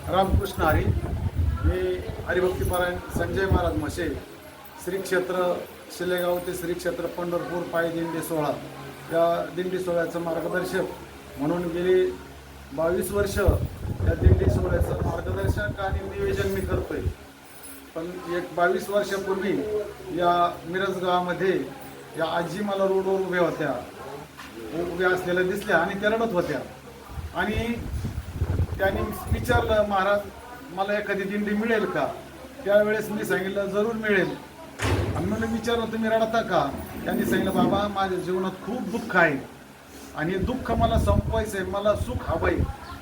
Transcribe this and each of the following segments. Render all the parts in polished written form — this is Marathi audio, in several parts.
रामकृष्ण हरी. मी हरिभक्तीपरायण संजय महाराज म्हशे, श्री क्षेत्र शिलेगाव ते श्री क्षेत्र पंढरपूर पायी दिंडी सोहळा या दिंडी सोहळ्याचं मार्गदर्शक म्हणून गेली 22 वर्ष या दिंडी सोहळ्याचं मार्गदर्शक आणि नियोजन मी करतोय. पण एक 22 वर्षापूर्वी या मिरज गावामध्ये या आजी मला रोडवर उभ्या असलेल्या दिसल्या आणि त्या रडत होत्या. आणि त्यांनी विचारलं, महाराज मला एखादी दिंडी मिळेल का? त्यावेळेस मी सांगितलं जरूर मिळेल. आणि म्हणून विचारलं तुम्ही रडता का? त्यांनी सांगितलं बाबा माझ्या जीवनात खूप दुःख आहे आणि दुःख मला संपवायचं आहे, मला सुख हवं आहे.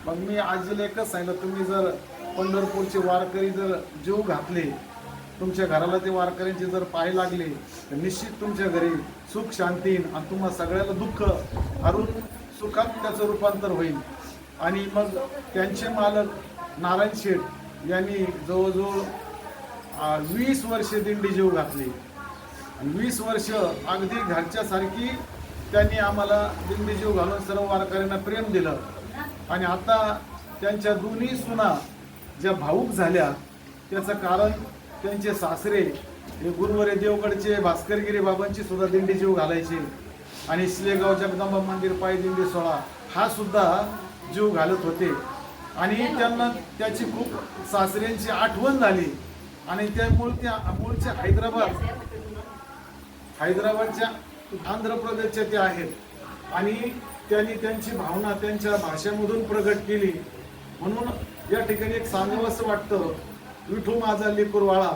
मग मी आजीला एकच सांगितलं, तुम्ही जर पंढरपूरचे वारकरी जर जीव घातले, तुमच्या घराला ते वारकऱ्यांचे जर पाय लागले तर निश्चित तुमच्या घरी सुख शांती आणि तुम्हाला सगळ्याला दुःख हरून सुखात त्याचं रूपांतर होईल. आणि मग त्यांचे मालक नारायण शेठ यांनी जवळजवळ 20 वर्षे दिंडी जीव घातली आणि 20 वर्ष अगदी घरच्यासारखी त्यांनी आम्हाला दिंडी जीव घालून सर्व वारकऱ्यांना प्रेम दिलं. आणि आता त्यांच्या दोन्ही सुना ज्या भाऊक झाल्या त्याचं कारण त्यांचे सासरे हे गुरुवारे देवगडचे भास्करगिरी बाबांची सुद्धा दिंडी जीव घालायचे आणि शिलेगाव जगदंबा मंदिर पायी दिंडी सोहळा हा सुद्धा जीव घालत होते. आणि त्यांना त्याची खूप सासऱ्यांची आठवण झाली आणि मूळचे हैदराबादच्या आंध्र प्रदेशच्या ते आहेत आणि त्यांनी त्यांची भावना त्यांच्या भाषेमधून प्रगट केली. म्हणून या ठिकाणी एक सांगावंसं वाटतं, विठू माझा लेकरवाळा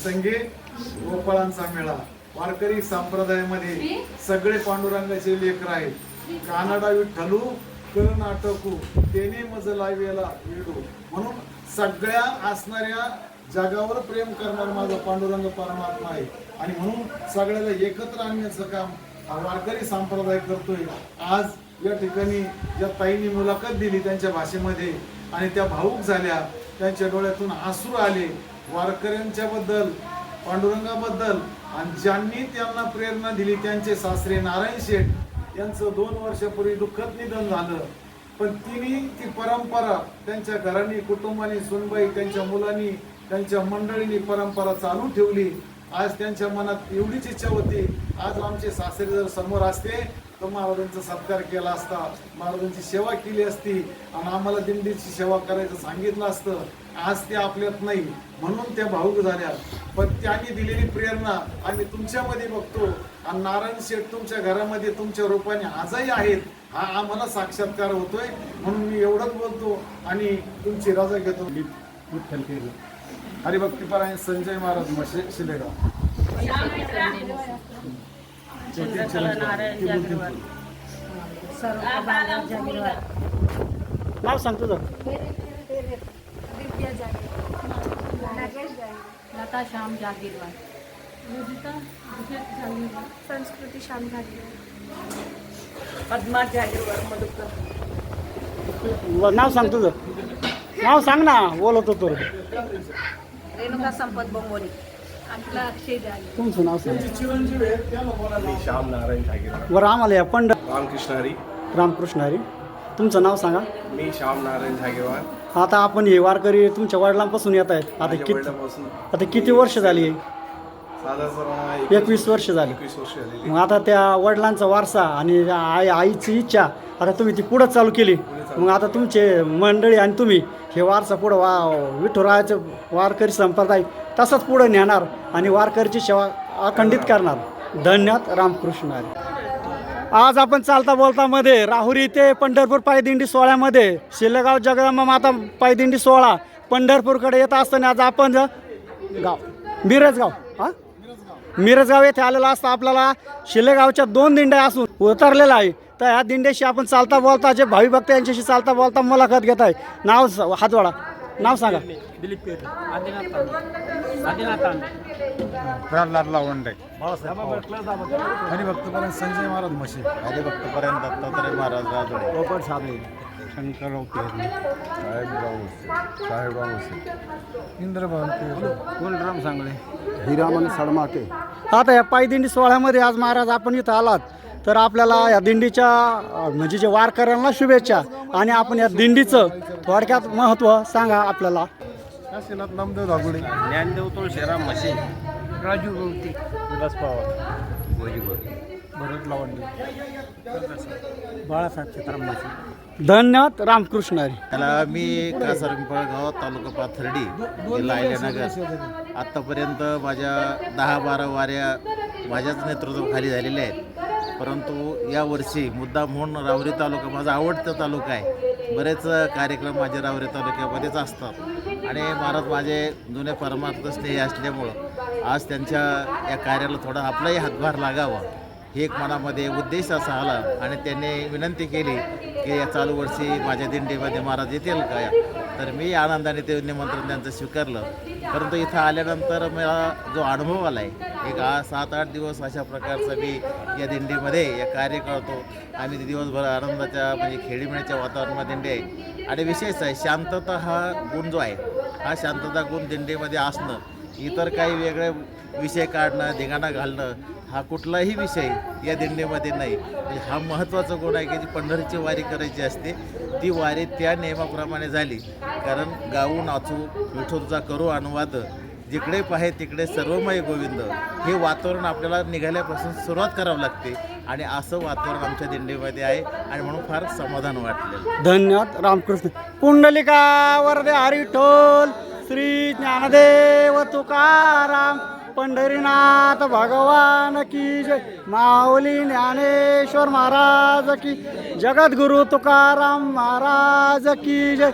संगे गोपाळांचा मेळा. वारकरी संप्रदायामध्ये सगळे पांडुरंगाचे लेकर आहेत. कानडा विठ्ठलू कर्नाटकू तेने मज लावेला वेडू. म्हणून सगळ्या असणाऱ्या जगावर प्रेम करणारा माझा पांडुरंग परमात्मा आहे आणि म्हणून सगळ्याला एकत्र आणण्याचं काम हा वारकरी संप्रदाय करतोय. आज या ठिकाणी ज्या ताईंनी मुलाखत दिली त्यांच्या भाषेमध्ये आणि त्या भावूक झाल्या, त्यांच्या डोळ्यातून अश्रू आले वारकऱ्यांच्या बद्दल, पांडुरंगाबद्दल. आणि ज्यांनी त्यांना प्रेरणा दिली त्यांचे सासरे नारायण शेठ यांचं 2 वर्षापूर्वी दुःखद निधन झालं. पण ती परंपरा त्यांच्या घराने, कुटुंबाने, सुनबाई, त्यांच्या मुलांनी, त्यांच्या मंडळींनी परंपरा चालू ठेवली. आज त्यांच्या मनात एवढीच इच्छा होती, आज आमचे सासरे जर समोर असते तर महाराजांचा सत्कार केला असता, महाराजांची सेवा केली असती आणि आम्हाला दिंडीची सेवा करायचं सांगितलं असतं. आज ते आपल्यात नाही म्हणून त्या भावूक झाल्या. पण त्यांनी दिलेली प्रेरणा आम्ही तुमच्यामध्ये बघतो आणि नारायण शेठ तुमच्या घरामध्ये तुमच्या रूपाने आजही आहेत, हा आम्हाला साक्षात्कार होतोय. म्हणून मी एवढंच बोलतो आणि तुमची रजा घेतो. विठ्ठल केलं. हरिभक्तीपरायण संजय महाराज म्हशे, शिलेगाव. नाव सांग तुझं. लता श्याम जागीरवार. संस्कृती श्याम जागीरवार. पद्मा जागीरवार मधुकर. नाव सांग तुझं. नाव सांग ना, बोलत होतो. रेणुका संपत बोंबोली. आपला अक्षय जागीर. तुमचं नाव सांग. श्याम नारायण जागीरवार. बरं आम्हाला या रामकृष्ण हरी. रामकृष्ण हरी. तुमचं नाव सांगा. मी श्याम नारायण जागीरवार. आता आपण हे वारकरी तुमच्या वडिलांपासून येत आहेत. आता किती वर्ष झाली? साधारण 21 वर्ष झाली. 21 वर्ष झालेली. मग आता त्या वडिलांचा वारसा आणि आईची इच्छा आता तुम्ही ती पुढं चालू केली. मग आता तुमचे मंडळी आणि तुम्ही हे वारसा पुढं विठुरायाचं वारकरी संप्रदाय तसंच पुढं नेणार आणि वारकरीची सेवा अखंडित करणार. धन्यवाद. रामकृष्ण हरी. आज आपण चालता बोलता मध्ये राहुरी ते पंढरपूर पायदिंडी सोहळ्यामध्ये शिलेगाव जगदंबा माता पायदिंडी सोहळा पंढरपूरकडे येत असताना आज आपण गाव मिरजगाव येथे आलेला असता आपल्याला शिलेगावच्या 2 दिंड्या असून उतरलेला आहे. तर ह्या दिंड्याशी आपण चालता बोलता जे भावी भक्त यांच्याशी चालता बोलता मुलाखत घेत आहे. नाव हातवाडा. नाव सांगा. दिलीप पेर. प्रल्हाद लावंडे. हरिभक्तीपरायण संजय महाराज म्हशे. हरिभक्तपर्यंत दत्तात्रय महाराज राजोडे. गोपाळ साबळे. शंकरराव पेरणे. साहेबराव इंद्रभवन पेरणे. कोलराम सांगळे. हिरामन सडमाके. आता या पायदिंडी सोहळ्यामध्ये आज महाराज आपण इथं आलात तर आपल्याला या दिंडीच्या म्हणजे जे वारकऱ्यांना शुभेच्छा आणि आपण या दिंडीचं थोडक्यात महत्त्व सांगा आपल्याला. काशीनाथ नामदेव धागुडे, ज्ञानदेव तुळशीराम म्हशे, राजू गवती, विलास पवार, भरत लावंडे, बाळासाहेब सीताराम मासे. धन्यवाद. रामकृष्ण हरी. त्याला मी कासार पिंपळगाव तालुका पाथर्डी जिल्हा अहिल्यानगर. आत्तापर्यंत माझ्या 10-12 वाऱ्या माझ्याच नेतृत्वाखाली झालेल्या आहेत. परंतु यावर्षी मुद्दाम म्हणून राहुरी तालुका माझा आवडता तालुका आहे. बरेच कार्यक्रम माझे राहुरी तालुक्यामध्येच असतात आणि महाराज माझे जुने परमार्थ स्नेही असल्यामुळं आज त्यांच्या या कार्याला थोडा आपलाही हातभार लागावा हे एक मनामध्ये उद्देश असा आला आणि त्यांनी विनंती केली की या चालू वर्षी माझ्या दिंडीमध्ये महाराज येतील का. तर मी आनंदाने ते निमंत्रण त्यांचं स्वीकारलं. परंतु इथं आल्यानंतर मला जो अनुभव आला आहे एक 7-8 दिवस अशा प्रकारचा मी या दिंडीमध्ये या कार्य करतो. आम्ही ते दिवसभर आनंदाच्या म्हणजे खेळीमेळीच्या वातावरणामध्ये दिंडी आहे आणि विशेष आहे शांतता हा गुण जो आहे हा शांतता गुण दिंडीमध्ये असणं, इतर काही वेगळे विषय काढणं धिंगाणा घालणं हा कुठलाही विषय या दिंडीमध्ये नाही. म्हणजे हा महत्त्वाचा गुण आहे की जी पंढरीची वारी करायची असते ती वारी त्या नियमाप्रमाणे झाली. कारण गाऊ नाचू विठोरचा करू अनुवाद जिकडे पाहे तिकडे सर्वमय गोविंद हे वातावरण आपल्याला निघाल्यापासून सुरुवात करावं लागते आणि असं वातावरण आमच्या दिंडीमध्ये आहे आणि म्हणून फार समाधान वाटलेलं. धन्यवाद. रामकृष्ण. पुंडलिका वरदे हरिठोल श्री ज्ञानदेव तुकाराम पंढरीनाथ भगवान की जय. माऊली ज्ञानेश्वर महाराज की, जगद्गुरु तुकाराम महाराज की जय.